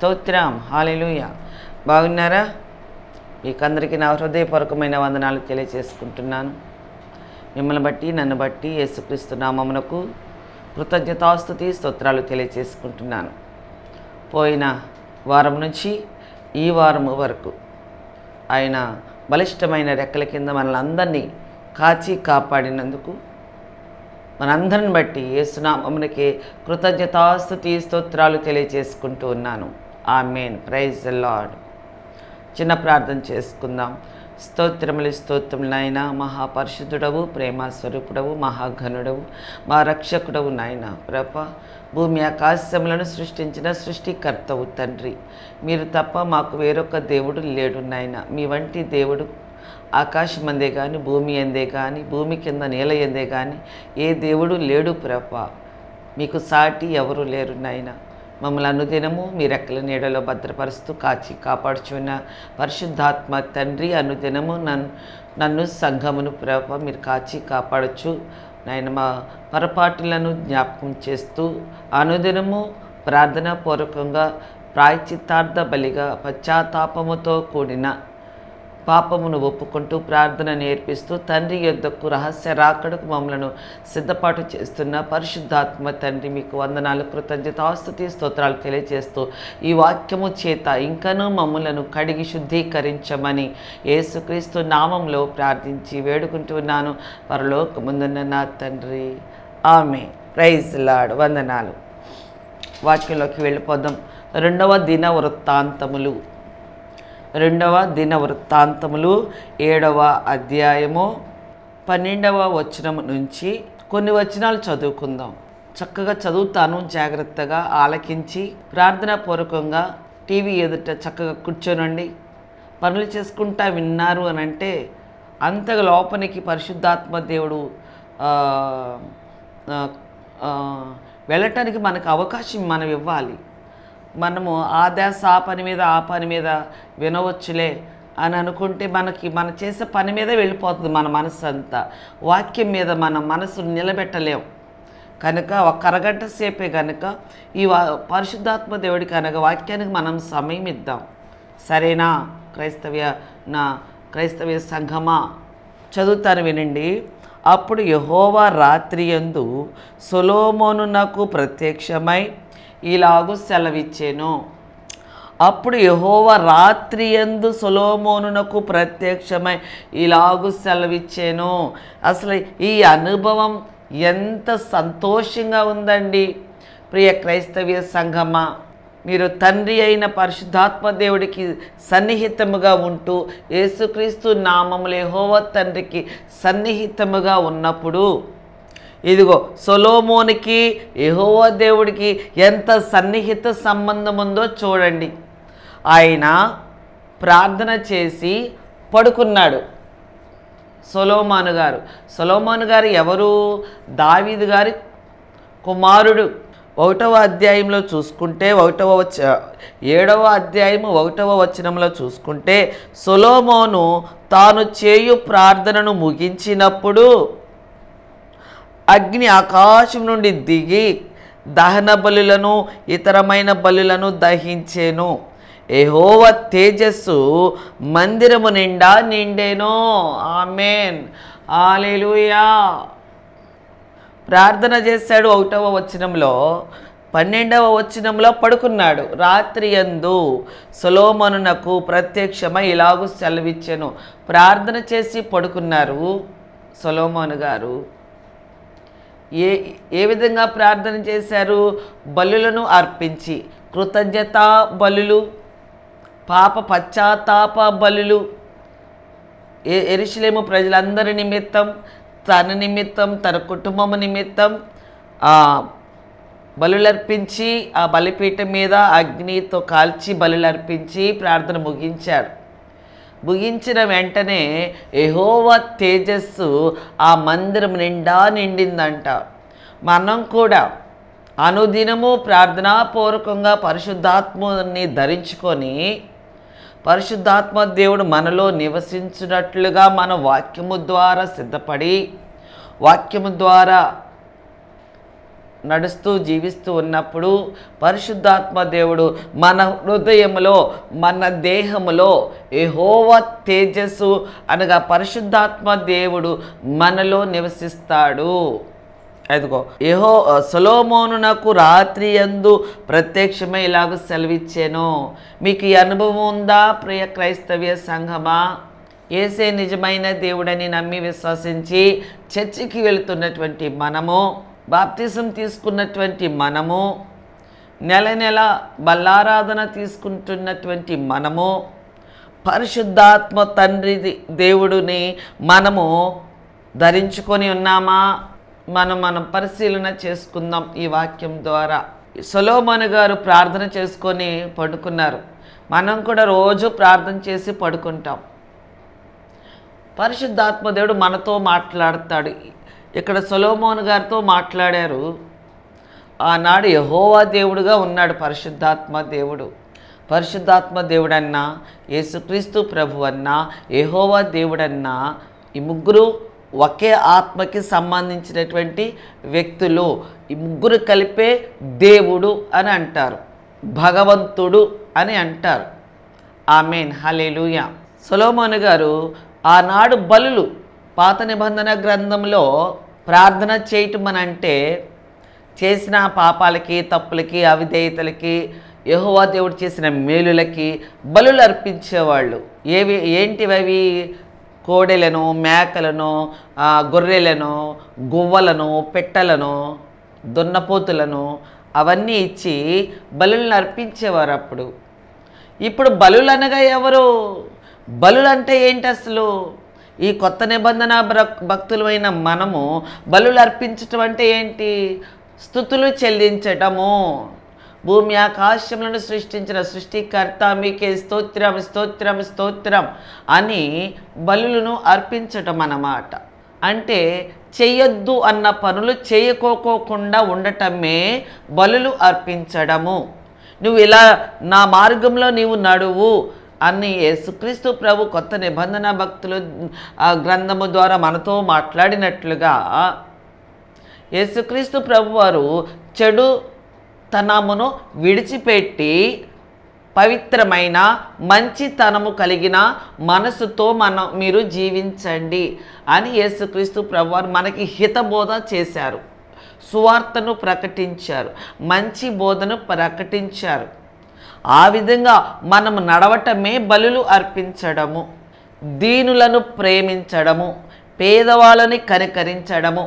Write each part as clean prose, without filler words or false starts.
స్తోత్రం. హల్లెలూయా. బాగున్నారా? మీకందరికీ నా హృదయపూర్వకమైన వందనాలు తెలియజేసుకుంటున్నాను. మిమ్మల్ని బట్టి నన్ను బట్టి యేసుక్రీస్తు నామమునకు కృతజ్ఞతాస్తుతి స్తోత్రాలు తెలియజేసుకుంటున్నాను. పోయిన వారం నుంచి ఈ వారం వరకు ఆయన బలిష్టమైన రెక్కల కింద మనల్ని అందరినీ కాచి కాపాడినందుకు మనందరిని బట్టి యేసునామమునకే కృతజ్ఞతాస్తుతి స్తోత్రాలు తెలియజేసుకుంటూ ఉన్నాను. ఆమేన్. Praise the Lord. చిన్న ప్రార్థన చేసుకుందాం. స్తోత్రములు స్తోత్రములు నాయన, మహాపరిశుద్ధుడవు, ప్రేమ స్వరూపుడవు, మహాఘనుడవు, మా రక్షకుడవు నాయన. ప్రభ, భూమి ఆకాశములను సృష్టించిన సృష్టికర్తవు తండ్రి. మీరు తప్ప మాకు వేరొక దేవుడు లేడు నాయన. మీ వంటి దేవుడు ఆకాశం అందే కానీ, భూమి అందే కానీ, భూమి కింద నేల ఎందే కానీ ఏ దేవుడు లేడు ప్రభ. మీకు సాటి ఎవరు లేరు నాయన. మమ్మల్ని అనుదినము మీ రెక్కల నీడలో భద్రపరుస్తూ కాచి కాపాడుచున్న పరిశుద్ధాత్మ తండ్రి, అనుదినము నన్ను సంఘమును ప్రభ మీరు కాచి కాపాడచ్చు నాయన. మా పొరపాటులను జ్ఞాపకం చేస్తూ అనుదినము ప్రార్థనా పూర్వకంగా ప్రాయశ్చిత్తార్థ బలిగా పశ్చాత్తాపముతో కూడిన పాపమును ఒప్పుకుంటూ ప్రార్థన నేర్పిస్తూ తండ్రి యొద్దకు రహస్య రాకడకు మమ్మలను సిద్ధపాటు చేస్తున్న పరిశుద్ధాత్మ తండ్రి, మీకు వందనాలు, కృతజ్ఞతాస్తుతి స్తోత్రాలు తెలియజేస్తూ ఈ వాక్యము చేత ఇంకనూ మమ్మలను కడిగి శుద్ధీకరించమని యేసుక్రీస్తు నామంలో ప్రార్థించి వేడుకుంటున్నాను పరలోకమందున్న నా తండ్రి. ఆమేన్. Praise Lord. వందనాలు. వాక్యంలోకి వెళ్ళిపోదాం. రెండవ దిన వృత్తాంతములు 7వ అధ్యాయము 12వ వచనం నుంచి కొన్ని వచనాలు చదువుకుందాం. చక్కగా చదువుతాను, జాగ్రత్తగా ఆలకించి ప్రార్థనా పూర్వకంగా టీవీ ఎదుట చక్కగా కూర్చోనండి. పనులు చేసుకుంటా విన్నారు అని అంటే అంతగా లోపలికి పరిశుద్ధాత్మ దేవుడు వెళ్ళటానికి మనకు అవకాశం మనం ఇవ్వాలి. మనము ఆ పని మీద వినవచ్చులే అని అనుకుంటే మనం చేసే పని మీద వెళ్ళిపోతుంది మన మనసు అంతా. వాక్యం మీద మన మనసు నిలబెట్టలేం కనుక ఒక అరగంట సేపే కనుక ఈ పరిశుద్ధాత్మ దేవుడికి అనగా వాక్యానికి మనం సమయం ఇద్దాం. సరేనా? క్రైస్తవ్య సంఘమా, చదువుతాను వినండి. అప్పుడు యెహోవా రాత్రియందు సొలొమోనునకు ప్రత్యక్షమై ఇలాగు సెలవిచ్చెను. అప్పుడు యెహోవా రాత్రియందు సొలొమోనునకు ప్రత్యక్షమై ఇలాగు సెలవిచ్చెను. అసలు ఈ అనుభవం ఎంత సంతోషంగా ఉందండి ప్రియ క్రైస్తవ్య సంఘమా. మీరు తండ్రి అయిన పరిశుద్ధాత్మ దేవుడికి సన్నిహితముగా ఉంటూ యేసుక్రీస్తు నామములో యెహోవా తండ్రికి సన్నిహితముగా ఉన్నప్పుడు ఇదిగో సొలొమోనుకి యెహోవా దేవుడికి ఎంత సన్నిహిత సంబంధం ఉందో చూడండి. ఆయన ప్రార్థన చేసి పడుకున్నాడు. సొలొమోను గారు ఎవరు? దావీదు గారి కుమారుడు. 1వ అధ్యాయంలో చూసుకుంటే 7వ అధ్యాయము 1వ వచనంలో చూసుకుంటే సొలొమోను తాను చేయు ప్రార్థనను ముగించినప్పుడు అగ్ని ఆకాశం నుండి దిగి దహన బలులను ఇతరమైన బలులను దహించెను. యెహోవా తేజస్సు మందిరము నిండా నిండెను. ఆమేన్. హల్లెలూయా. ప్రార్థన చేశాడు 1వ వచనంలో. 12వ వచనంలో పడుకున్నాడు. రాత్రియందు సొలొమోనునకు ప్రత్యక్షమై ఇలాగు సెలవిచ్చెను. ప్రార్థన చేసి పడుకున్నారు సొలొమోను గారు. ఏ విధంగా ప్రార్థన చేశారు? బలులను అర్పించి, కృతజ్ఞతా బలులు, పాప పశ్చాత్తాప బలులు, యెరూషలేము ప్రజలందరి నిమిత్తం, తన నిమిత్తం, తన కుటుంబం నిమిత్తం బలులర్పించి ఆ బలిపీఠం మీద అగ్నితో కాల్చి బలులర్పించి ప్రార్థన ముగించాడు. ముగించిన వెంటనే యెహోవా తేజస్సు ఆ మందిరం నిండా నిండిందంట. మనం కూడా అనుదినము ప్రార్థనాపూర్వకంగా పరిశుద్ధాత్మని ధరించుకొని పరిశుద్ధాత్మ దేవుడు మనలో నివసించినట్లుగా మన వాక్యము ద్వారా సిద్ధపడి వాక్యము ద్వారా నడుస్తూ జీవిస్తూ ఉన్నప్పుడు పరిశుద్ధాత్మ దేవుడు మన హృదయములో మన దేహములో యెహోవా తేజస్సు అనగా పరిశుద్ధాత్మ దేవుడు మనలో నివసిస్తాడు. అదిగో సొలొమోనునకు రాత్రి యందు ప్రత్యక్షమై ఇలాగ సెలవిచ్చాను. మీకు ఈ అనుభవం ఉందా ప్రియ క్రైస్తవ్య సంఘమా? యేసే నిజమైన దేవుడని నమ్మి విశ్వసించి చర్చికి వెళుతున్నటువంటి మనము, బాప్తిజం తీసుకున్నటువంటి మనము, నెల నెల బల్లారాధన తీసుకుంటున్నటువంటి మనము, పరిశుద్ధాత్మ తండ్రి దేవుడిని మనము ధరించుకొని ఉన్నామా? మనం పరిశీలన చేసుకుందాం ఈ వాక్యం ద్వారా. సొలొమోను గారు ప్రార్థన చేసుకొని పడుకున్నారు. మనం కూడా రోజు ప్రార్థన చేసి పడుకుంటాం. పరిశుద్ధాత్మ దేవుడు మనతో మాట్లాడతాడు. ఇక్కడ సొలొమోను గారితో మాట్లాడారు. ఆనాడు యెహోవా దేవుడుగా ఉన్నాడు పరిశుద్ధాత్మ దేవుడు. పరిశుద్ధాత్మ దేవుడన్నా, యేసుక్రీస్తు ప్రభు అన్నా, యెహోవా దేవుడన్నా, ఈ ముగ్గురు ఒకే ఆత్మకి సంబంధించినటువంటి వ్యక్తులు. ఈ ముగ్గురు కలిపే దేవుడు అని అంటారు, భగవంతుడు అని అంటారు. ఆమేన్, హల్లెలూయా. సొలొమోను గారు ఆనాడు బలులు, పాత నిబంధన గ్రంథంలో ప్రార్థన చేయటం అని అంటే చేసిన పాపాలకి, తప్పులకి, అవిధేయతలకి, యెహోవా దేవుడు చేసిన మేలులకి బలులు అర్పించేవాళ్ళు. ఏంటివి? కోడెలను, మేకలను, గొర్రెలను, గువ్వలను, పెట్టలను, దున్నపోతులను అవన్నీ ఇచ్చి బలులను అర్పించేవారు అప్పుడు. ఇప్పుడు బలులు అనగా ఎవరు? బలులు అంటే ఏంటి అసలు? ఈ కొత్త నిబంధన భక్తులమైన మనము బలులు అర్పించటం అంటే ఏంటి? స్తుతులు చెల్లించటము. భూమి ఆకాశములను సృష్టించిన సృష్టికర్త మీకే స్తోత్రం, స్తోత్రం, స్తోత్రం అని బలులను అర్పించటం అన్నమాట. అంటే చెయ్యొద్దు అన్న పనులు చేయకోకుండా ఉండటమే బలులు అర్పించడము. నువ్వు ఇలా నా మార్గంలో నీవు నడువు అని యేసుక్రీస్తు ప్రభు కొత్త నిబంధన భక్తులు గ్రంథము ద్వారా మనతో మాట్లాడినట్లుగా యేసుక్రీస్తు ప్రభు వారు చెడు తనమును విడిచిపెట్టి పవిత్రమైన మంచితనము కలిగిన మనసుతో మీరు జీవించండి అని యేసుక్రీస్తు ప్రభువారు మనకి హితబోధ చేశారు. సువార్తను ప్రకటించారు, మంచి బోధను ప్రకటించారు. ఆ విధంగా మనము నడవటమే బలులు అర్పించడము. దీనులను ప్రేమించడము, పేదవాళ్ళని కనికరించడము,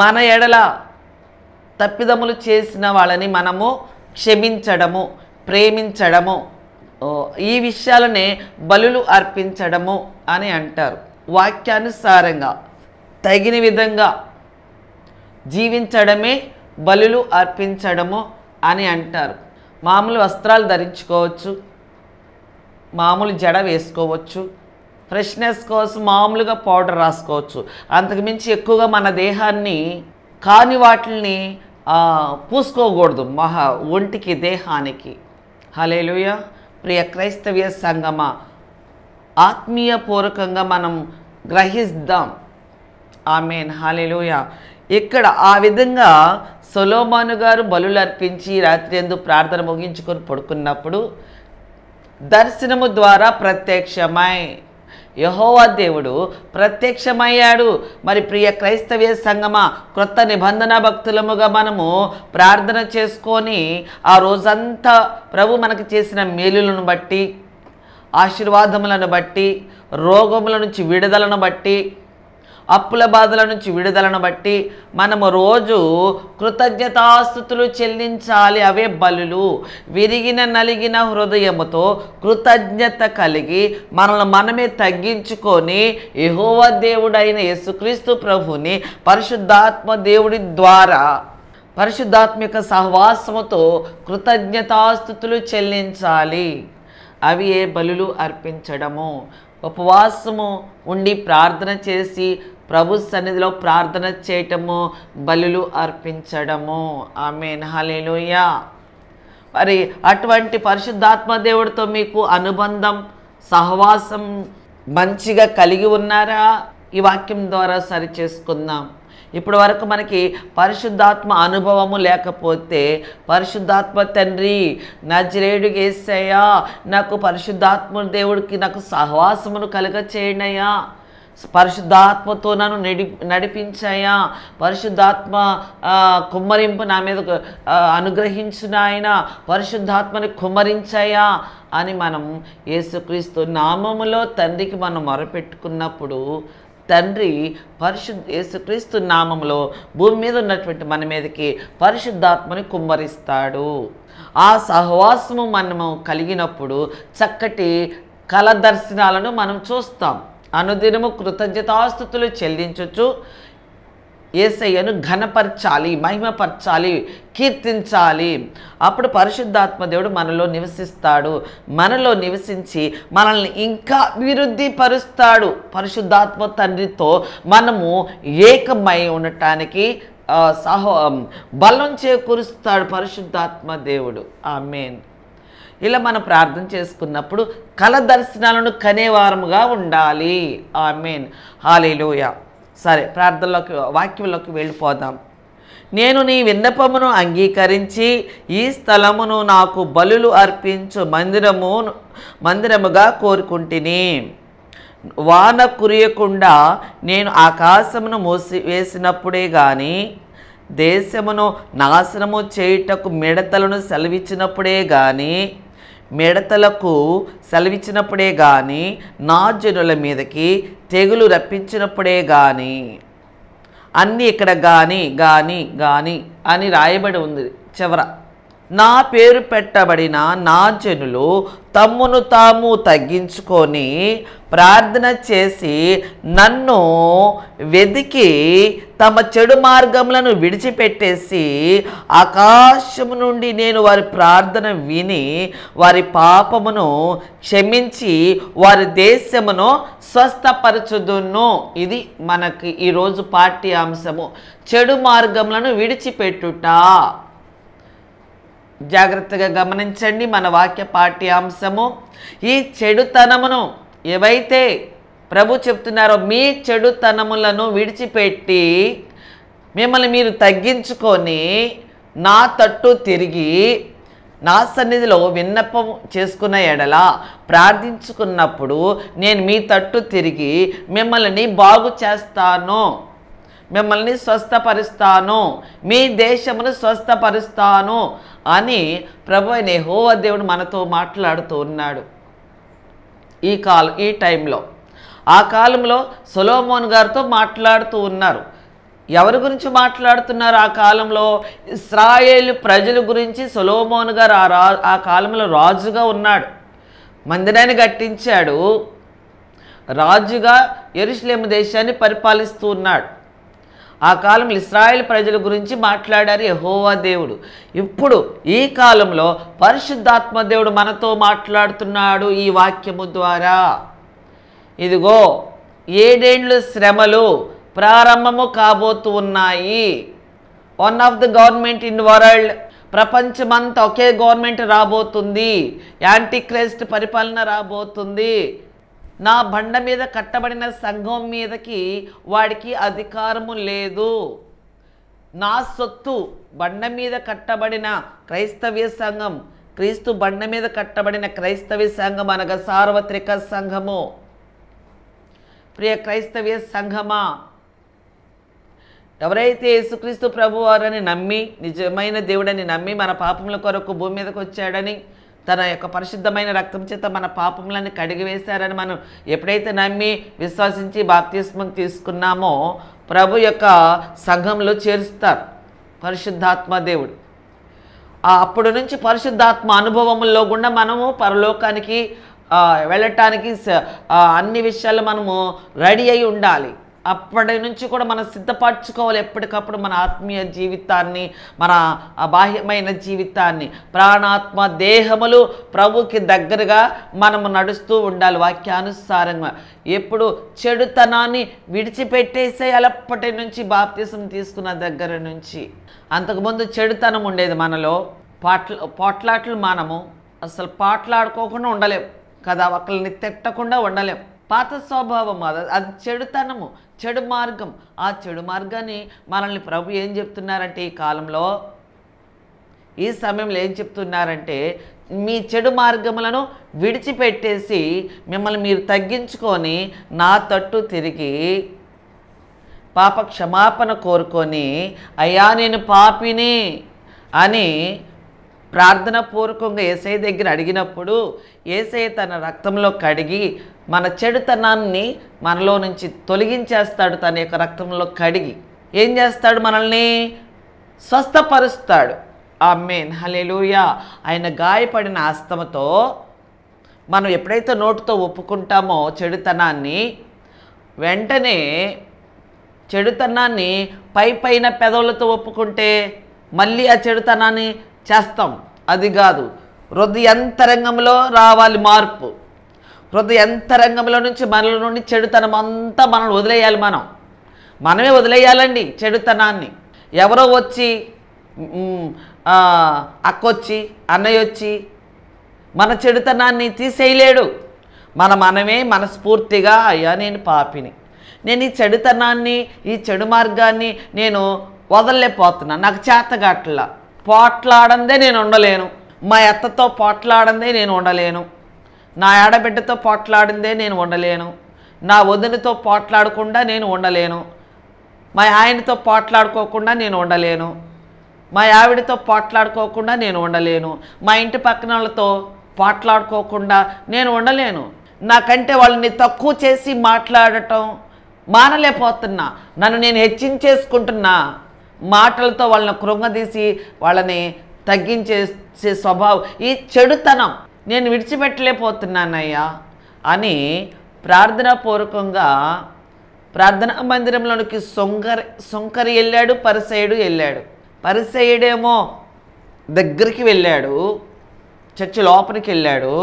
మన ఎడల తప్పిదములు చేసిన వాళ్ళని మనము క్షమించడము, ప్రేమించడము, ఈ విషయాలనే బలులు అర్పించడము అని అంటారు. వాక్యానుసారంగా తగిన విధంగా జీవించడమే బలులు అర్పించడము అని అంటారు. మామూలు వస్త్రాలు ధరించుకోవచ్చు, మామూలు జడ వేసుకోవచ్చు, ఫ్రెష్నెస్ కోసం మామూలుగా పౌడర్ రాసుకోవచ్చు. అంతకుమించి ఎక్కువగా మన దేహాన్ని కాని వాటిని పూసుకోకూడదు ఒంటికి, దేహానికి. హల్లెలూయా. ప్రియ క్రైస్తవ్య సంగమా, ఆత్మీయ పూర్వకంగా మనం గ్రహిద్దాం. ఆమేన్, హల్లెలూయా. ఇక్కడ ఆ విధంగా సొలొమోను గారు బలులు అర్పించి రాత్రి యందు ప్రార్థన ముగించుకొని పడుకున్నప్పుడు దర్శనము ద్వారా ప్రత్యక్షమై యెహోవా దేవుడు ప్రత్యక్షమయ్యాడు. మరి ప్రియ క్రైస్తవ్య సంగమా, క్రొత్త నిబంధన భక్తులముగా మనము ప్రార్థన చేసుకొని ఆ రోజంతా ప్రభు మనకు చేసిన మేలులను బట్టి, ఆశీర్వాదములను బట్టి, రోగముల నుంచి విడుదలను బట్టి, అప్పుల బాధల నుంచి విడుదలను బట్టి మనము రోజు కృతజ్ఞతాస్తుతులు చెల్లించాలి. అవే బలులు. విరిగిన నలిగిన హృదయముతో కృతజ్ఞత కలిగి మనల్ని మనమే తగ్గించుకొని యెహోవా దేవుడైన యేసుక్రీస్తు ప్రభుని పరిశుద్ధాత్మ దేవుడి ద్వారా పరిశుద్ధాత్మిక సహవాసముతో కృతజ్ఞతాస్తుతులు చెల్లించాలి. అవి ఏ బలులు అర్పించడము. ఉపవాసము ఉండి ప్రార్థన చేసి ప్రభు సన్నిధిలో ప్రార్థన చేయటము బలులు అర్పించడము. ఆమేన్, హల్లెలూయా. మరి అటువంటి పరిశుద్ధాత్మ దేవుడితో మీకు అనుబంధం, సహవాసం మంచిగా కలిగి ఉన్నారా? ఈ వాక్యం ద్వారా సరి చేసుకుందాం. ఇప్పటి వరకు మనకి పరిశుద్ధాత్మ అనుభవము లేకపోతే, పరిశుద్ధాత్మ తండ్రి నజరేయుడికి యేసయ్యా నాకు పరిశుద్ధాత్మ దేవుడికి నాకు సహవాసమును కలుగ చేయండియ్యా, పరిశుద్ధాత్మతో నన్ను నడిపించాయా, పరిశుద్ధాత్మ కుమ్మరింపు నా మీద అనుగ్రహించు నాయన, పరిశుద్ధాత్మని కుమ్మరించాయా అని మనం యేసుక్రీస్తు నామములో తండ్రికి మనం మొరపెట్టుకున్నప్పుడు తండ్రి యేసుక్రీస్తు నామములో భూమి మీద ఉన్నటువంటి మన మీదకి పరిశుద్ధాత్మని కుమ్మరిస్తాడు. ఆ సహవాసము మనము కలిగినప్పుడు చక్కటి కళ దర్శనాలను మనం చూస్తాం. అనుదినము కృతజ్ఞతాస్తుతులు చెల్లించచ్చు, యేసయ్యను ఘనపరచాలి, మహిమపరచాలి, కీర్తించాలి. అప్పుడు పరిశుద్ధాత్మ దేవుడు మనలో నివసిస్తాడు. మనలో నివసించి మనల్ని ఇంకా అభివృద్ధి పరుస్తాడు. పరిశుద్ధాత్మ తండ్రితో మనము ఏకమై ఉండటానికి బలం చేకూరుస్తాడు పరిశుద్ధాత్మ దేవుడు. ఆమేన్. ఇలా మనం ప్రార్థన చేసుకున్నప్పుడు కళ దర్శనాలను కనేవారముగా ఉండాలి. ఆమేన్. హల్లెలూయా. సరే, ప్రార్థనలోకి వాక్యంలోకి వెళ్ళిపోదాం. నేను నీ విన్నపమును అంగీకరించి ఈ స్థలమును నాకు బలులు అర్పించు మందిరముగా కోరుకుంటుని. వాన కురియకుండా నేను ఆకాశమును మూసివేసినప్పుడే గాని, దేశమును నాశనము చేయుటకు మిడతలను సెలవిచ్చినప్పుడే గాని నా జనుల మీదకి తెగులు రప్పించినప్పుడే గాని. అన్నీ ఇక్కడ గాని అని రాయబడి ఉంది చివర. నా పేరు పెట్టబడిన నా జనులు తమ్మును తాము తగ్గించుకొని ప్రార్థన చేసి నన్ను వెదికి తమ చెడు మార్గములను విడిచిపెట్టేసి ఆకాశము నుండి నేను వారి ప్రార్థన విని వారి పాపమును క్షమించి వారి దేశమును స్వస్థపరచుదును. ఇది మనకి ఈరోజు పాఠ్యాంశము. చెడు మార్గములను విడిచిపెట్టుట. జాగ్రత్తగా గమనించండి మన వాక్య పాఠ్యాంశము. ఈ చెడుతనమును ఏవైతే ప్రభు చెప్తున్నారో, మీ చెడుతనములను విడిచిపెట్టి మిమ్మల్ని మీరు తగ్గించుకొని నా తట్టు తిరిగి నా సన్నిధిలో విన్నపం చేసుకున్న ఎడల ప్రార్థించుకున్నప్పుడు నేను మీ తట్టు తిరిగి మిమ్మల్ని బాగు చేస్తాను, మిమ్మల్ని స్వస్థపరుస్తాను, మీ దేశమును స్వస్థపరుస్తాను అని ప్రభు అయిన యెహోవా దేవుడు మనతో మాట్లాడుతూ ఉన్నాడు ఈ టైంలో. ఆ కాలంలో సొలొమోను గారితో మాట్లాడుతూ ఉన్నారు. ఎవరి గురించి మాట్లాడుతున్నారు ఆ కాలంలో? ఇశ్రాయేలు ప్రజల గురించి. సొలొమోను గారు ఆ కాలంలో రాజుగా ఉన్నాడు, మందిరాన్ని కట్టించాడు, రాజుగా యెరూషలేము దేశాన్ని పరిపాలిస్తూ ఉన్నాడు. ఆ కాలంలో ఇశ్రాయేలు ప్రజల గురించి మాట్లాడారు యెహోవా దేవుడు. ఇప్పుడు ఈ కాలంలో పరిశుద్ధాత్మ దేవుడు మనతో మాట్లాడుతున్నాడు ఈ వాక్యము ద్వారా. ఇదిగో 7 ఏండ్లు శ్రమలు ప్రారంభము కాబోతూ ఉన్నాయి. One of the government in world, ప్రపంచమంతా ఒకే గవర్నమెంట్ రాబోతుంది. యాంటీ క్రైస్ట్ పరిపాలన రాబోతుంది. నా బండ మీద కట్టబడిన సంఘం మీదకి వాడికి అధికారము లేదు. నా సొత్తు బండ మీద కట్టబడిన క్రైస్తవ్య సంఘం, క్రీస్తు బండ మీద కట్టబడిన క్రైస్తవ్య సంఘం అనగా సార్వత్రిక సంఘము. ప్రియ క్రైస్తవ్య సంఘమా, ఎవరైతే యేసుక్రీస్తు ప్రభువారని నమ్మి, నిజమైన దేవుడని నమ్మి, మన పాపముల కొరకు భూమి మీదకి వచ్చాడని, తన యొక్క పరిశుద్ధమైన రక్తం చేత మన పాపములను కడిగివేశారని మనం ఎప్పుడైతే నమ్మి విశ్వసించి బాప్తిస్మం తీసుకున్నామో ప్రభు యొక్క సంఘంలో చేరుస్తారు పరిశుద్ధాత్మ దేవుడు. అప్పుడు నుంచి పరిశుద్ధాత్మ అనుభవముల్లో గుండా మనము పరలోకానికి వెళ్ళటానికి అన్ని విషయాలు మనము రెడీ అయి ఉండాలి. అప్పటి నుంచి కూడా మనం సిద్ధపరచుకోవాలి ఎప్పటికప్పుడు మన ఆత్మీయ జీవితాన్ని, మన బాహ్యమైన జీవితాన్ని. ప్రాణాత్మ దేహములు ప్రభుకి దగ్గరగా మనము నడుస్తూ ఉండాలి వాక్యానుసారంగా. ఎప్పుడు చెడుతనాన్ని విడిచిపెట్టేసేయాలి. అప్పటి నుంచి బాప్తిసం తీసుకున్న దగ్గర నుంచి. అంతకుముందు చెడుతనం ఉండేది మనలో. పోట్లాట్లు మనము అసలు పాటలాడుకోకుండా ఉండలేం కదా, ఒకళ్ళని తిట్టకుండా ఉండలేం. పాత స్వభావం, అది చెడుతనము, చెడు మార్గం. ఆ చెడు మార్గాన్ని మనల్ని ప్రభు ఏం చెప్తున్నారంటే, ఈ కాలంలో, ఈ సమయంలో ఏం చెప్తున్నారంటే, మీ చెడు మార్గములను విడిచిపెట్టేసి మిమ్మల్ని మీరు తగ్గించుకొని నా తట్టు తిరిగి పాప క్షమాపణ కోరుకొని, అయ్యా నేను పాపిని అని ప్రార్థన పూర్వకంగా యేసయ్య దగ్గర అడిగినప్పుడు యేసయ్య తన రక్తంలో కడిగి మన చెడుతనాన్ని మనలో నుంచి తొలగించేస్తాడు. తన యొక్క రక్తంలో కడిగి ఏం చేస్తాడు? మనల్ని స్వస్థపరుస్తాడు. ఆమేన్, హల్లెలూయా. ఆయన గాయపడిన హస్తముతో మనం ఎప్పుడైతే నోటితో ఒప్పుకుంటామో చెడుతనాన్ని, వెంటనే చెడుతనాన్ని పైన పెదవులతో ఒప్పుకుంటే మళ్ళీ ఆ చెడుతనాన్ని చేస్తాం. అది కాదు, హృదయంతరంగంలో రావాలి మార్పు. హృదయంతరంగంలో నుంచి మనలో నుండి చెడుతనం అంతా మనం వదిలేయాలి. మనమే వదిలేయాలండి చెడుతనాన్ని. ఎవరో వచ్చి అక్కొచ్చి అన్నయ్య వచ్చి మన చెడుతనాన్ని తీసేయలేడు. మనమే మనస్ఫూర్తిగా, అయ్యా నేను పాపిని, నేను ఈ చెడుతనాన్ని, ఈ చెడు మార్గాన్ని నేను వదలలేకపోతున్నా, నాకు చేతగాట్లా, పోట్లాడందే నేను ఉండలేను, మా అత్తతో పోట్లాడందే నేను ఉండలేను, నా ఆడబిడ్డతో పోట్లాడిందే నేను ఉండలేను, నా వదినతో పోట్లాడకుండా నేను ఉండలేను, మా ఆయనతో పోట్లాడుకోకుండా నేను ఉండలేను, మా ఆవిడతో పోట్లాడుకోకుండా నేను ఉండలేను, మా ఇంటి పక్కన వాళ్ళతో పోట్లాడుకోకుండా నేను ఉండలేను, నాకంటే వాళ్ళని తక్కువ చేసి మాట్లాడటం మానలేకపోతున్నా, నన్ను నేను హెచ్చించేసుకుంటున్నా, మాటలతో వాళ్ళని కృంగదీసి వాళ్ళని తగ్గించేసే స్వభావం, ఈ చెడుతనం నేను విడిచిపెట్టలేకపోతున్నానయ్యా అని ప్రార్థనాపూర్వకంగా ప్రార్థనా మందిరంలోనికి సొంకరి వెళ్ళాడు, పరిసయ్యుడు వెళ్ళాడు. పరిసయ్యుడేమో దగ్గరికి వెళ్ళాడు, చర్చి లోపలికి వెళ్ళాడు.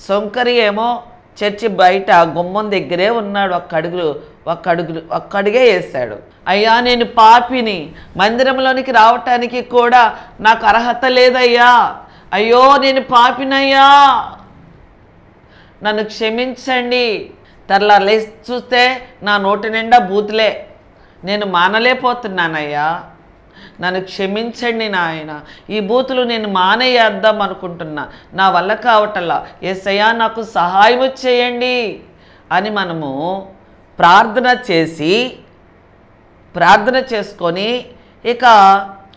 సొంకరి ఏమో చర్చి బయట గుమ్మం దగ్గరే ఉన్నాడు. ఒక్కడుగే వేశాడు. అయ్యా నేను పాపిని, మందిరంలోనికి రావటానికి కూడా నాకు అర్హత లేదయ్యా, అయ్యో నేను పాపినయ్యా, నన్ను క్షమించండి. తెల్లారి లేచి చూస్తే నా నోటి నిండా బూతులే, నేను మానలేకపోతున్నానయ్యా, నన్ను క్షమించండి నాయన, ఈ బూతులు నేను మానేయేద్దాం అనుకుంటున్నా, నా వల్ల కావటల్లా, యేసయ్యా నాకు సహాయం చేయండి అని మనము ప్రార్థన చేసుకొని ఇక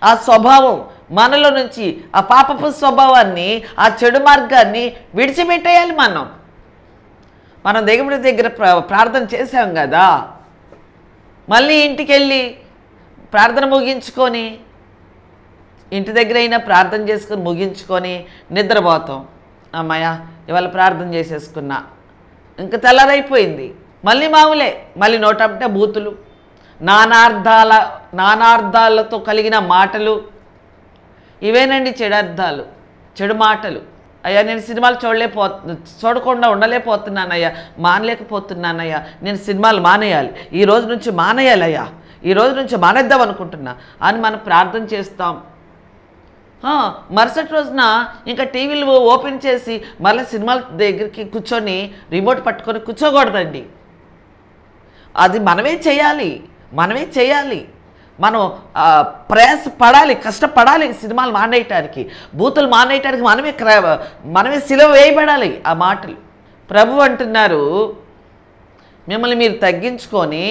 ఆ స్వభావం మనలో నుంచి, ఆ పాపపు స్వభావాన్ని, ఆ చెడు మార్గాన్ని విడిచిపెట్టేయాలి. మనం దేవుడి దగ్గర ప్రార్థన చేసాం కదా, మళ్ళీ ఇంటికి వెళ్ళి ప్రార్థన ముగించుకొని, ఇంటి దగ్గర అయినా ప్రార్థన చేసుకొని ముగించుకొని నిద్రపోతాం. అమ్మాయ ఇవాళ ప్రార్థన చేసేసుకున్నా, ఇంకా తెల్లారైపోయింది, మళ్ళీ మామూలే, మళ్ళీ నోటంటే బూతులు, నానార్థాలతో కలిగిన మాటలు, ఇవేనండి చెడు అర్థాలు, చెడు మాటలు. అయ్యా నేను సినిమాలు చూడకుండా ఉండలేకపోతున్నానయ్యా, మానలేకపోతున్నానయ్యా, నేను సినిమాలు మానేయాలి, ఈ రోజు నుంచి మానేయాలయ్యా, ఈ రోజు నుంచి మానేద్దాం అనుకుంటున్నా అని మనం ప్రార్థన చేస్తాం. మరుసటి రోజున ఇంకా టీవీలు ఓపెన్ చేసి మళ్ళీ సినిమాల దగ్గరికి కూర్చొని రిమోట్ పట్టుకొని కూర్చోకూడదండి. అది మనమే చేయాలి. మనం ప్రయాస పడాలి, కష్టపడాలి సినిమాలు మానేయటానికి, బూతులు మానేయటానికి మనమే సిలువ వేయబడాలి. ఆ మాటలు ప్రభు అంటున్నారు, మిమ్మల్ని మీరు తగ్గించుకొని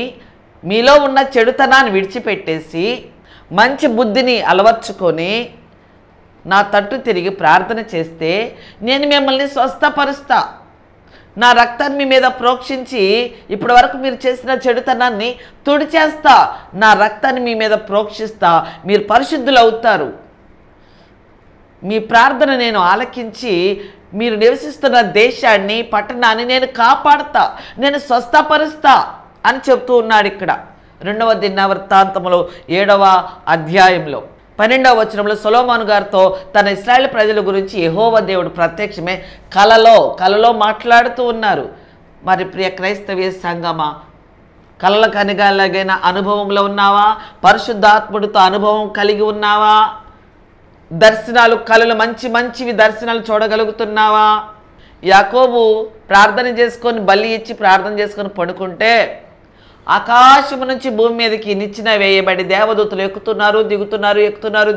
మీలో ఉన్న చెడుతనాన్ని విడిచిపెట్టేసి మంచి బుద్ధిని అలవర్చుకొని నా తట్టు తిరిగి ప్రార్థన చేస్తే నేను మిమ్మల్ని స్వస్థపరుస్తా, నా రక్తాన్ని మీ మీద ప్రోక్షించి ఇప్పటి వరకు మీరు చేసిన చెడుతనాన్ని తుడిచేస్తా, నా రక్తాన్ని మీ మీద ప్రోక్షిస్తా, మీరు పరిశుద్ధులు అవుతారు, మీ ప్రార్థన నేను ఆలకించి మీరు నివసిస్తున్న దేశాన్ని, పట్టణాన్ని నేను కాపాడుతా, నేను స్వస్థపరుస్తా అని చెప్తూ ఉన్నాడు. ఇక్కడ 2వ దినవృత్తాంతములో 7వ అధ్యాయంలో 12వ వచనంలో సొలొమోను గారితో తన ఇశ్రాయేల్ ప్రజల గురించి యెహోవా దేవుడు ప్రత్యక్షమే కలలో మాట్లాడుతూ ఉన్నారు. మరి ప్రియ క్రైస్తవ సంగమా, కలలకు కనగలిగిన అనుభవంలో ఉన్నావా? పరిశుద్ధాత్ముడితో అనుభవం కలిగి ఉన్నావా? కలలు మంచివి దర్శనాలు చూడగలుగుతున్నావా? యాకోబు ప్రార్థన చేసుకొని బలి ఇచ్చి ప్రార్థన చేసుకొని పడుకుంటే ఆకాశం నుంచి భూమి మీదకి నిచ్చెన వేయబడి దేవదూతలు ఎక్కుతున్నారు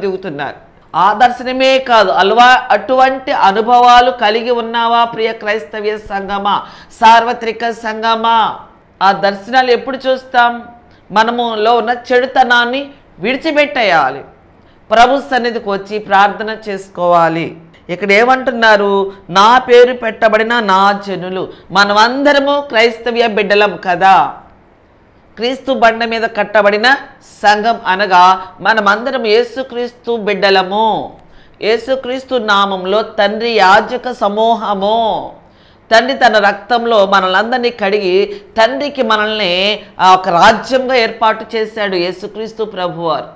దిగుతున్నారు. ఆ దర్శనమే కాదు, అటువంటి అనుభవాలు కలిగి ఉన్నావా ప్రియ క్రైస్తవ్య సంఘమా, సార్వత్రిక సంఘమా? ఆ దర్శనాలు ఎప్పుడు చూస్తాం? మనములో ఉన్న చెడుతనాన్ని విడిచిపెట్టేయాలి, ప్రభు సన్నిధికి వచ్చి ప్రార్థన చేసుకోవాలి. ఇక్కడ ఏమంటున్నారు? నా పేరు పెట్టబడిన నా జనులు. మనమందరము క్రైస్తవ్య బిడ్డలం కదా, క్రీస్తు బండ మీద కట్టబడిన సంఘం అనగా మనమందరం యేసుక్రీస్తు బిడ్డలము. యేసుక్రీస్తు నామంలో తండ్రి యాజక సమూహము. తండ్రి తన రక్తంలో మనలందరినీ కడిగి తండ్రికి మనల్ని ఒక రాజ్యంగా ఏర్పాటు చేశాడు యేసుక్రీస్తు ప్రభువారు.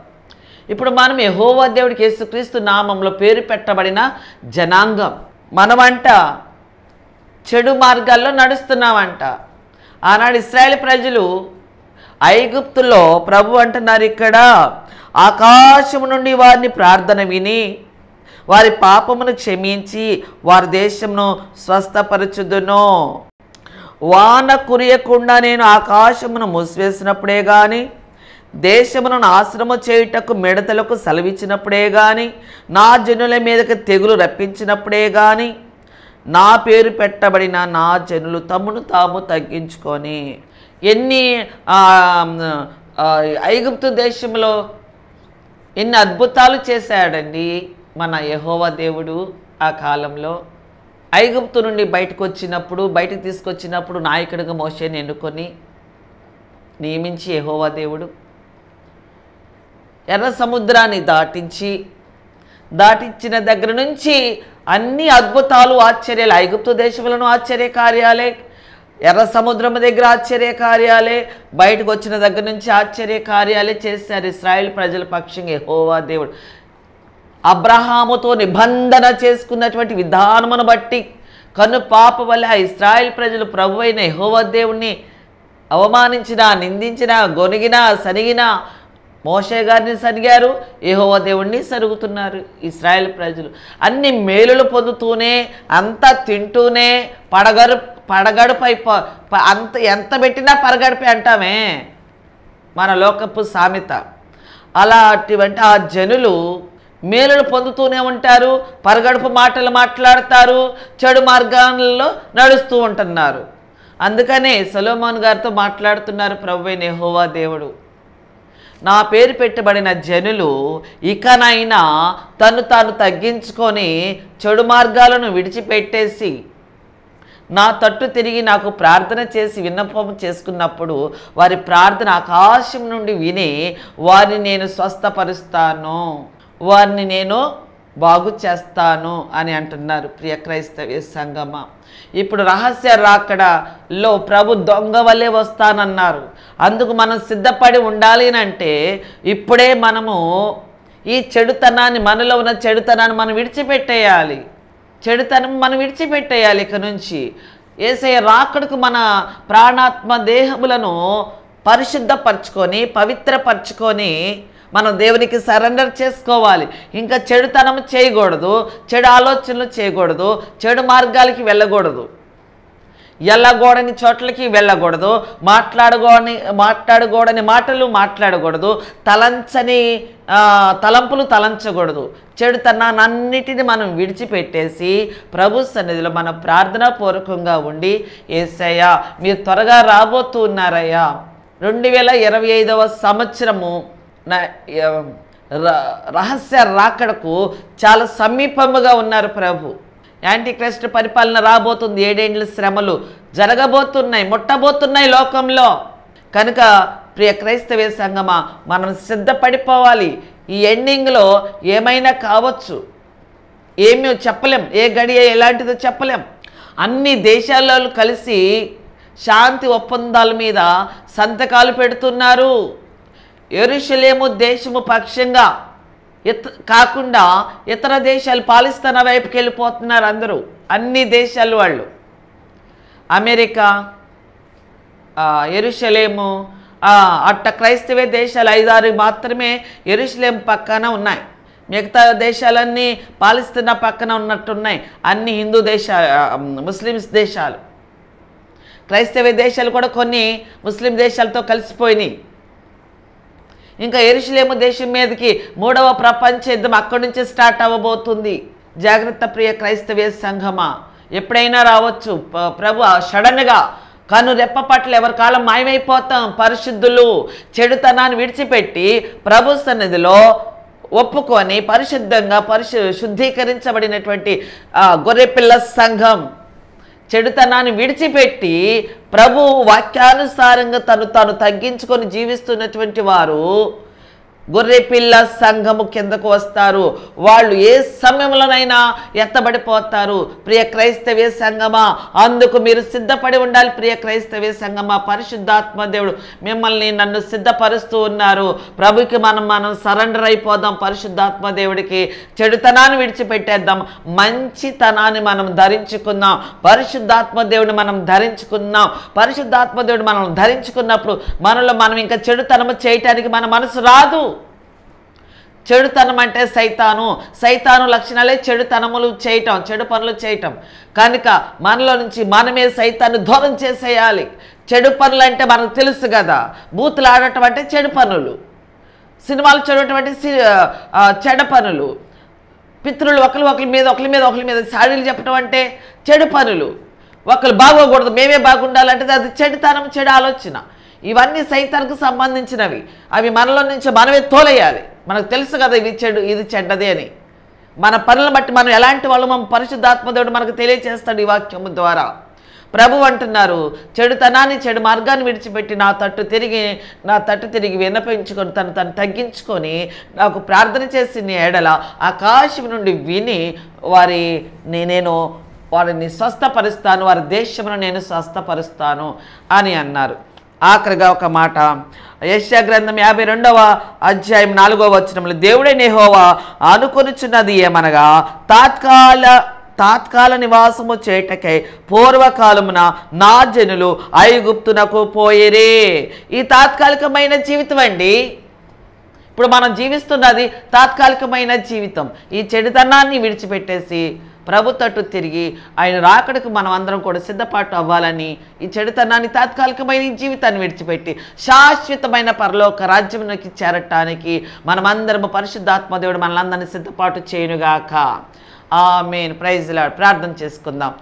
ఇప్పుడు మనం యెహోవా దేవుడికి యేసుక్రీస్తు నామంలో పేరు పెట్టబడిన జనాంగం. మనమంట చెడు మార్గాల్లో నడుస్తున్నామంట. ఆనాడు ఇశ్రాయేలు ప్రజలు ఐగుప్తులో ప్రభు అంటున్నారు ఇక్కడ, ఆకాశము నుండి వారిని ప్రార్థన విని వారి పాపమును క్షమించి వారి దేశమును స్వస్థపరచుదును. వాన కురియకుండా నేను ఆకాశమును మూసివేసినప్పుడే కానీ, దేశమును నాశనము చేయుటకు మిడతలకు సెలవిచ్చినప్పుడే కానీ, నా జనుల మీదకి తెగులు రప్పించినప్పుడే కానీ, నా పేరు పెట్టబడిన నా జనులు తమను తాము తగ్గించుకొని. ఎన్ని ఐగుప్తు దేశంలో ఎన్ని అద్భుతాలు చేశాడండి మన యెహోవా దేవుడు. ఆ కాలంలో ఐగుప్తు నుండి బయటకు తీసుకొచ్చినప్పుడు నాయకుడిగా మోషేని ఎన్నుకొని నియమించి యెహోవా దేవుడు ఎర్ర సముద్రాన్ని దాటించిన దగ్గర నుంచి అన్ని అద్భుతాలు ఆశ్చర్యాలు, ఐగుప్తు దేశంలోనూ ఆశ్చర్య కార్యాలే, ఎర్ర సముద్రం దగ్గర ఆశ్చర్య కార్యాలే, బయటకు వచ్చిన దగ్గర నుంచి ఆశ్చర్య కార్యాలే చేశారు ఇశ్రాయేల్ ప్రజల పక్షంగా యెహోవా దేవుడు. అబ్రహాముతో నిబంధన చేసుకున్నటువంటి విధానమును బట్టి కను పాప వల్ల ఇశ్రాయేల్ ప్రజలు ప్రభు అయిన యెహోవా దేవుణ్ణి అవమానించినా, నిందించినా, గొనిగినా, సనిగినా, మోషే గారిని సనిగారు, యెహోవా దేవుణ్ణి సరుగుతున్నారు ఇశ్రాయేల్ ప్రజలు. అన్ని మేలులు పొందుతూనే, అంతా తింటూనే, పడగడుపై అంత ఎంత పెట్టినా పరగడిపై అంటామే మన లోకపు సామెత. అలాంటివంటి ఆ జనులు మేలులు పొందుతూనే ఉంటారు, పరగడుపు మాటలు మాట్లాడతారు, చెడు మార్గాలలో నడుస్తూ ఉంటున్నారు. అందుకనే సొలొమోను గారితో మాట్లాడుతున్నారు ప్రభువైన యెహోవా దేవుడు, నా పేరు పెట్టబడిన జనులు ఇకనైనా తాను తగ్గించుకొని చెడు మార్గాలను విడిచిపెట్టేసి నా తట్టు తిరిగి నాకు ప్రార్థన చేసి విన్నపం చేసుకున్నప్పుడు వారి ప్రార్థన ఆకాశం నుండి విని వారిని నేను స్వస్థపరుస్తాను, వారిని నేను బాగు చేస్తాను అని అంటున్నారు ప్రియ క్రైస్తవ సంగమా. ఇప్పుడు రహస్య రాకడలో ప్రభు దొంగ వల్లే వస్తానన్నారు. అందుకు మనం సిద్ధపడి ఉండాలి అంటే ఇప్పుడే మనము ఈ చెడుతనాన్ని, మనలో ఉన్న చెడుతనాన్ని మనం విడిచిపెట్టేయాలి. మనం విడిచిపెట్టేయాలి. ఇక నుంచి యేసయ్య రాకడకు మన ప్రాణాత్మ దేహములను పరిశుద్ధపరచుకొని పవిత్రపరచుకొని మనం దేవునికి సరెండర్ చేసుకోవాలి. ఇంకా చెడుతనం చేయకూడదు, చెడు ఆలోచనలు చేయకూడదు, చెడు మార్గాలకి వెళ్ళకూడదు, ఎల్లగూడని చోట్లకి వెళ్ళకూడదు, మాట్లాడకూడని మాటలు మాట్లాడకూడదు, తలంచని తలంపులు తలంచకూడదు. చెడుతనాన్నిటిని మనం విడిచిపెట్టేసి ప్రభు సన్నిధిలో మన ప్రార్థనా పూర్వకంగా ఉండి, యేసయ్యా మీరు త్వరగా రాబోతున్నారయ్యా, 2025వ సంవత్సరము రహస్య రాకడకు చాలా సమీపముగా ఉన్నారు ప్రభు. యాంటీ క్రైస్ట్ పరిపాలన రాబోతుంది, 7 ఏండ్ల శ్రమలు జరగబోతున్నాయి, ముట్టబోతున్నాయి లోకంలో. కనుక ప్రియ క్రైస్తవ సంగమా మనం సిద్ధపడిపోవాలి. ఈ ఎండింగ్లో ఏమైనా కావచ్చు, ఏమీ చెప్పలేం, ఏ గడియ ఎలాంటిదో చెప్పలేం. అన్ని దేశాల్లో కలిసి శాంతి ఒప్పందాల మీద సంతకాలు పెడుతున్నారు. యెరూషలేము దేశము పక్షంగా కాకుండా ఇతర దేశాలు పాలిస్తాన్ వైపుకి వెళ్ళిపోతున్నారు అందరూ, అన్ని దేశాలు వాళ్ళు. అమెరికా, యెరూషలేము, అట్ట క్రైస్తవ దేశాలు 5-6 మాత్రమే యెరూషలేము పక్కన ఉన్నాయి. మిగతా దేశాలన్నీ పాలిస్తున్న పక్కన ఉన్నట్టున్నాయి, అన్ని హిందూ ముస్లిమ్స్ దేశాలు. క్రైస్తవ దేశాలు కూడా కొన్ని ముస్లిం దేశాలతో కలిసిపోయినాయి. ఇంకా యెరూషలేము దేశం మీదకి 3వ ప్రపంచ యుద్ధం అక్కడి నుంచి స్టార్ట్ అవ్వబోతుంది. జాగ్రత్త ప్రియ క్రైస్తవ సంఘమా, ఎప్పుడైనా రావచ్చు. ప్రభు సడన్గా కను రెప్ప పట్ల ఎవరి కాలం మాయమైపోతాం. పరిశుద్ధులు చెడుతనాన్ని విడిచిపెట్టి ప్రభు సన్నిధిలో ఒప్పుకొని పరిశుద్ధంగా శుద్ధీకరించబడినటువంటి గొర్రెపిల్ల సంఘం చెడుతనాన్ని విడిచిపెట్టి ప్రభు వాక్యానుసారంగా తాను తగ్గించుకొని జీవిస్తున్నటువంటి వారు గొర్రెపిల్ల సంఘము కిందకు వస్తారు. వాళ్ళు ఏ సమయంలోనైనా ఎత్తబడిపోతారు. ప్రియ క్రైస్తవ సంఘమా, అందుకు మీరు సిద్ధపడి ఉండాలి. ప్రియ క్రైస్తవ సంఘమా, పరిశుద్ధాత్మ దేవుడు మిమ్మల్ని నన్ను సిద్ధపరుస్తూ ఉన్నారు. ప్రభుకి మనం సరెండర్ అయిపోదాం. పరిశుద్ధాత్మ దేవుడికి చెడుతనాన్ని విడిచిపెట్టేద్దాం, మంచితనాన్ని మనం ధరించుకుందాం. పరిశుద్ధాత్మ దేవుడిని మనం ధరించుకున్నాం. పరిశుద్ధాత్మ దేవుడు మనం ధరించుకున్నప్పుడు మనలో మనం ఇంకా చెడుతనము చేయటానికి మన మనసు రాదు. చెడుతనం అంటే సైతాను లక్షణాలే చెడుతనములు చేయటం, చెడు పనులు చేయటం. కనుక మనలో నుంచి మనమే సైతాన్ని దూరం చేసేయాలి. చెడు పనులు అంటే మనకు తెలుసు కదా, బూతులు ఆడటం అంటే చెడు పనులు, సినిమాలు చూడటం అంటే చెడు పనులు, పితృలు ఒకరి మీద సాడీలు చెప్పడం అంటే చెడు పనులు, ఒకరు బాగోకూడదు మేమే బాగుండాలంటే అది చెడుతనం, చెడు ఆలోచన. ఇవన్నీ సైతానికి సంబంధించినవి. అవి మనలో నుంచి మనమే తోలేయాలి. మనకు తెలుసు కదా ఇది చెడు, ఇది చెడ్డదే అని. మన పనులను బట్టి మనం ఎలాంటి వాళ్ళు మనం పరిశుద్ధాత్మ దేవుడు మనకు తెలియజేస్తాడు ఈ వాక్యము ద్వారా. ప్రభు అంటున్నారు, చెడుతనాన్ని చెడు మార్గాన్ని విడిచిపెట్టి నా తట్టు తిరిగి విన్నపించుకొని తను తగ్గించుకొని నాకు ప్రార్థన చేసిన ఎడల ఆకాశం నుండి విని నేను వారిని స్వస్థపరుస్తాను, వారి దేశమును నేను స్వస్థపరుస్తాను అని అన్నారు. ఆఖరిగా ఒక మాట, యెషయా గ్రంథం 52వ అధ్యాయం 4వ వచనంలో దేవుడైన యెహోవా అనుకొనుచున్నది ఏమనగా తాత్కాల నివాసము చేయుటకై పూర్వకాలమున నా జనులు ఐగుప్తునకు పోయిరే. ఈ తాత్కాలికమైన జీవితం అండి. ఇప్పుడు మనం జీవిస్తున్నది తాత్కాలికమైన జీవితం. ఈ చెడుతనాన్ని విడిచిపెట్టేసి ప్రభు తట్టు తిరిగి ఆయన రాకడకు మనం అందరం కూడా సిద్ధపాటు అవ్వాలని, ఈ చెడుతనాన్ని తాత్కాలికమైన జీవితాన్ని విడిచిపెట్టి శాశ్వతమైన పరలోక రాజ్యంలోకి చేరటానికి మనమందరము పరిశుద్ధాత్మ దేవుడు మనలందరినీ సిద్ధపాటు చేయునుగాక. ఆమేన్. Praise the Lord. ప్రార్థన చేసుకుందాం.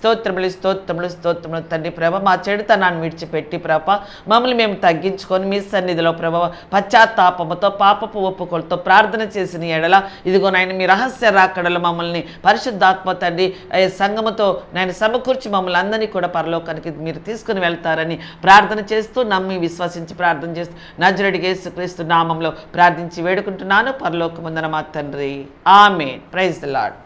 స్తోత్రములు తండ్రి ప్రభ, మా చెడుతనాన్ని విడిచిపెట్టి ప్రభ మమ్మల్ని మేము తగ్గించుకొని మీ సన్నిధిలో ప్రభ పశ్చాత్తాపముతో పాపపు ఒప్పుకొలతో ప్రార్థన చేసిన ఎడల ఇదిగో నాయన మీ రహస్య రాకడలో మమ్మల్ని పరిశుద్ధాత్మ తండ్రి సంఘముతో నేను సమకూర్చి మమ్మల్ని అందరినీ కూడా పరలోకానికి మీరు తీసుకుని వెళ్తారని ప్రార్థన చేస్తూ నమ్మి విశ్వసించి ప్రార్థన చేస్తూ నజరేయుడైన యేసుక్రీస్తు నామంలో ప్రార్థించి వేడుకుంటున్నాను పరలోకమందున మా తండ్రి. ఆమేన్. Praise the lord.